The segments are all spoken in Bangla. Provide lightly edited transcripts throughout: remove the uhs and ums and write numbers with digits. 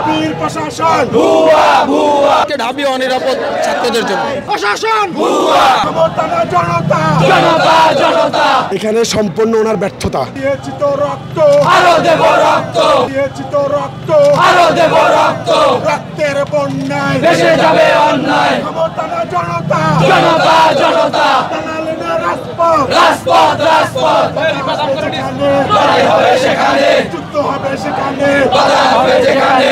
ঢাবির প্রশাসন ঢাবি অনিরাপদ ছাত্রদের জন্য প্রশাসন জনতা জনতা এখানে সম্পূর্ণ ওনার ব্যর্থতা। দিয়েছি তো রক্ত আরো দেব রক্ত, দিয়েছি তো রক্ত আরো দেব রক্ত, রক্তের বন্যায় দেশে যাবে অন্যায়, জনতা জনতা জনতা, দালালি না রাজপথ রাজপথ রাজপথ, লড়াই হবে সেখানে, যুদ্ধ হবে সেখানে, বাধা হবে যেখানে,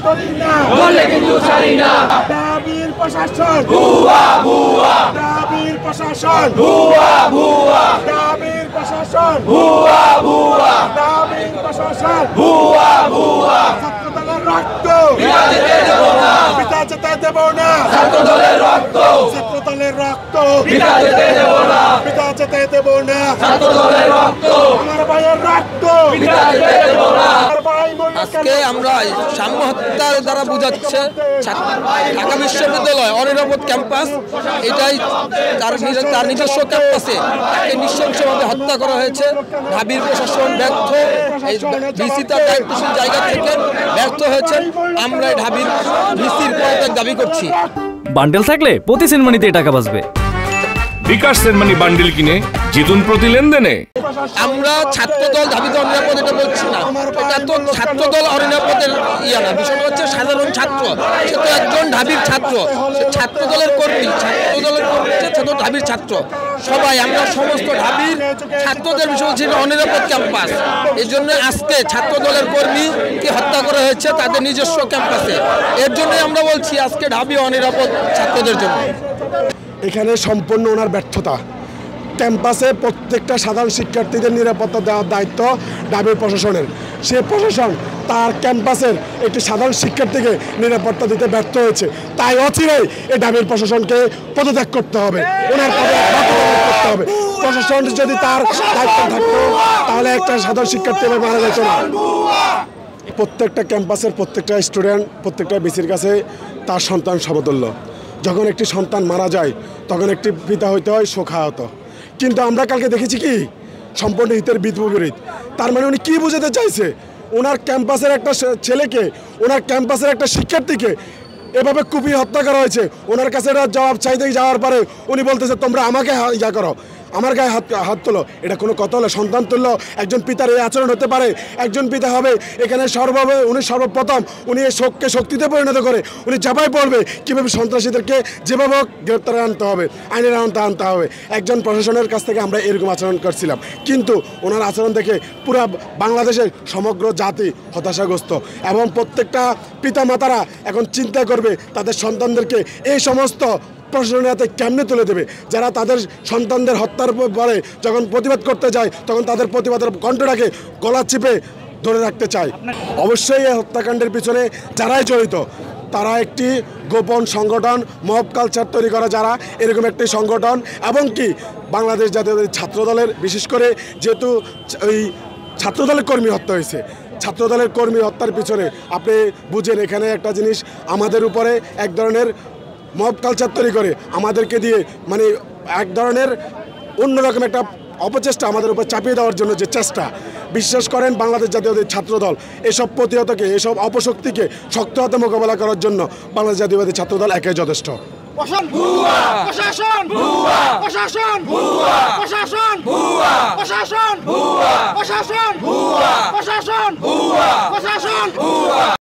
দড়ি না বললে কিন্তু ছাড়ি না। ঢাবির প্রশাসন ভুয়া ভুয়া, ঢাবির প্রশাসন ভুয়া ভুয়া, ঢাবির প্রশাসন ভুয়া ভুয়া, ঢাবির প্রশাসন ভুয়া ভুয়া, ছাত্রদলের রক্ত পিতা যেতে দেব না, পিতা যেতে দেব না, ছাত্রদলের রক্ত, ছাত্রদলের রক্ত পিতা যেতে দেব না, পিতা যেতে দেব না, ছাত্রদলের রক্ত, আমার ভাইয়ের রক্ত পিতা যেতে দেব না। আমার ভাই মরল আজকে আমরা সাম্য হত্যার দ্বারা বোঝাচ্ছে ঢাকা বিশ্ববিদ্যালয় অনিরাপদ ক্যাম্পাস, এটাই তার নিজস্ব ক্যাম্পাসে তাকে নৃশংসভাবে হত্যা করা হয়েছে। ঢাবির প্রশাসন ব্যর্থ, এই ভিসি তার দায়িত্বশীল জায়গা থেকে ব্যর্থ হয়েছেন। আমরা ঢাবির ভিসির পদত্যাগ দাবি করছি। বান্ডেল থাকলে প্রতি সেনমানিতে টাকা বাঁচবে। বিকাশ সেনমানি বান্ডেল কিনে জিতুন প্রতি লেনদেনে। আমরা ছাত্রদল ঢাবিতে অনিরাপদ এটা বলছি না, এটা তো ছাত্রদল অনিরাপদের না, বিষয়টা হচ্ছে সাধারণ ছাত্র, সে তো একজন ঢাবির ছাত্র, সে ছাত্রদলের কর্মী, ছাত্রদলের কর্মী, সে তো ঢাবির ছাত্র। সবাই আমরা সমস্ত ঢাবির ছাত্রদের বিষয় হচ্ছে অনিরাপদ ক্যাম্পাস। এই জন্য আজকে ছাত্রদলের কর্মীকে হত্যা করা হয়েছে তাদের নিজস্ব ক্যাম্পাসে। এর জন্যই আমরা বলছি আজকে ঢাবি অনিরাপদ ছাত্রদের জন্য। এখানে সম্পূর্ণ ওনার ব্যর্থতা। ক্যাম্পাসে প্রত্যেকটা সাধারণ শিক্ষার্থীদের নিরাপত্তা দেওয়ার দায়িত্ব ঢাবির প্রশাসনের। সে প্রশাসন তার ক্যাম্পাসের একটি সাধারণ শিক্ষার্থীকে নিরাপত্তা দিতে ব্যর্থ হয়েছে। তাই অচিরেই এই ঢাবির প্রশাসনকে পদত্যাগ করতে হবে, ওনার পদত্যাগ করতে হবে। প্রশাসন যদি তার দায়িত্ব থাকতো তাহলে একটা সাধারণ শিক্ষার্থী মারা যেত না। প্রত্যেকটা ক্যাম্পাসের প্রত্যেকটা স্টুডেন্ট প্রত্যেকটা বিসির কাছে তার সন্তান সমতুল্য। যখন একটি সন্তান মারা যায় তখন একটি পিতা হইতে হয় শোকাহত। কিন্তু আমরা কালকে দেখেছি কি সম্পূর্ণ হিতের বিপরীত। তার মানে উনি কী বোঝাতে চাইছে? ওনার ক্যাম্পাসের একটা ছেলেকে, ওনার ক্যাম্পাসের একটা শিক্ষার্থীকে এভাবে কুপিয়ে হত্যা করা হয়েছে। ওনার কাছে এটা জবাব চাইতে যাওয়ার পরে উনি বলতেছে তোমরা আমাকে ইয়া করো, আমার গায়ে হাত তোলো। এটা কোনো কথা হলো? সন্তান তুল্য একজন পিতার এই আচরণ হতে পারে? একজন পিতা হবে এখানে উনি সর্বপ্রথম উনি এই শোককে শক্তিতে পরিণত করে উনি চাপাই পড়বে কীভাবে সন্ত্রাসীদেরকে যেভাবে গ্রেপ্তারে আনতে হবে, আইনের আওতায় আনতে হবে। একজন প্রশাসনের কাছ থেকে আমরা এরকম আচরণ করছিলাম, কিন্তু ওনার আচরণ দেখে পুরো বাংলাদেশের সমগ্র জাতি হতাশাগ্রস্ত এবং প্রত্যেকটা পিতামাতারা এখন চিন্তা করবে তাদের সন্তানদেরকে এই সমস্ত প্রশাসনের হাতে কেমনে তুলে দেবে, যারা তাদের সন্তানদের হত্যার পরে যখন প্রতিবাদ করতে যায় তখন তাদের প্রতিবাদের কণ্ঠটাকে গলা চিপে ধরে রাখতে চায়। অবশ্যই এই হত্যাকাণ্ডের পিছনে যারাই জড়িত তারা একটি গোপন সংগঠন, মব কালচার তৈরি করা যারা এরকম একটি সংগঠন, এবং কি বাংলাদেশ জাতীয় ছাত্রদলের বিশেষ করে যেহেতু ওই ছাত্রদলের কর্মী হত্যা হয়েছে, ছাত্রদলের কর্মী হত্যার পিছনে আপনি বুঝেন এখানে একটা জিনিস আমাদের উপরে এক ধরনের মব কালচার তৈরি করে আমাদেরকে দিয়ে মানে এক ধরনের অন্যরকম একটা অপচেষ্টা আমাদের উপর চাপিয়ে দেওয়ার জন্য যে চেষ্টা, বিশ্বাস করেন বাংলাদেশ জাতীয় ছাত্রদল এসব প্রতিহতকে, এসব অপশক্তিকে শক্ত হাতে মোকাবেলা করার জন্য বাংলাদেশ জাতীয়বাদী ছাত্রদল একাই যথেষ্ট। প্রশাসন ভুয়া, প্রশাসন ভুয়া, প্রশাসন ভুয়া, প্রশাসন ভুয়া, প্রশাসন ভুয়া, প্রশাসন ভুয়া, প্রশাসন ভুয়া, প্রশাসন ভুয়া।